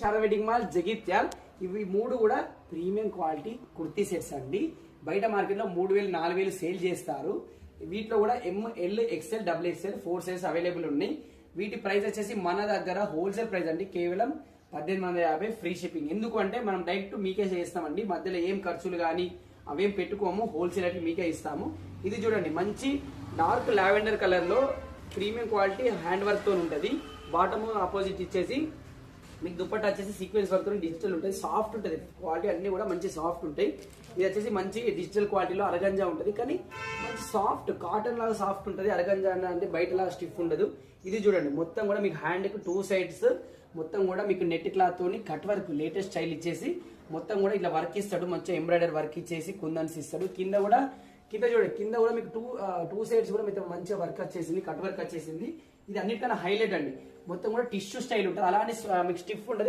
Sharada wedding mall Jagtial. ఇవి మూడు కూడా ప్రీమియం క్వాలిటీ కుర్తీ సెట్స్ అండి. బయట మార్కెట్ లో 3000 4000 సేల్ చేస్తారు. వీటిలో కూడా ML XL XXL 4 size available ఉన్నాయి. వీటి ప్రైస్ వచ్చేసి మన దగ్గర హోల్సేల్ ప్రైస్ అండి, కేవలం 1850 ఫ్రీ షిప్పింగ్. ఎందుకు అంటే మనం డైరెక్ట్ మీకే చేస్తామండి, మధ్యలో ఏం ఖర్చులు కానీ అవేం పెట్టుకోము, హోల్సేల్ అయితే మీకే ఇస్తాము. ఇది చూడండి, మంచి డార్క్ లావెండర్ కలర్ లో ప్రీమియం క్వాలిటీ హ్యాండ్ వర్క్ తో ఉంటది. బాటమ్ ఆపోజిట్ ఇచ్చేసి మీకు దుపట్టా వచ్చేసి సీక్వెన్స్ వర్క్ డిజిటల్ ఉంటుంది, సాఫ్ట్ ఉంటుంది. క్వాలిటీ అన్ని కూడా మంచి సాఫ్ట్ ఉంటాయి. ఇది వచ్చేసి మంచి డిజిటల్ క్వాలిటీలో అరగంజా ఉంటుంది, కానీ మంచి సాఫ్ట్ కాటన్ లాగా సాఫ్ట్ ఉంటుంది. అరగంజా అంటే బయటలాగా స్టిఫ్ ఉండదు. ఇది చూడండి, మొత్తం కూడా మీకు హ్యాండ్ కి 2 సైడ్స్ మొత్తం కూడా మీకు నెట్ క్లాత్ తోని కట్ వర్క్ లేటెస్ట్ స్టైల్ ఇచ్చేసి మొత్తం కూడా ఇట్లా వర్క్ ఇస్తాడు. మంచిగా ఎంబ్రాయిడరీ వర్క్ ఇచ్చేసి కుందన్స్ ఇస్తాడు. కింద చూడండి, కింద కూడా మీకు టూ సైడ్స్ కూడా మీకు మంచిగా వర్క్ వచ్చేసింది, కట్ వర్క్ వచ్చేసింది. ఇది అన్నిటికన్నా హైలైట్ అండి. మొత్తం కూడా టిష్యూ స్టైల్ ఉంటుంది, అలానే మీకు స్టిఫ్ ఉండదు.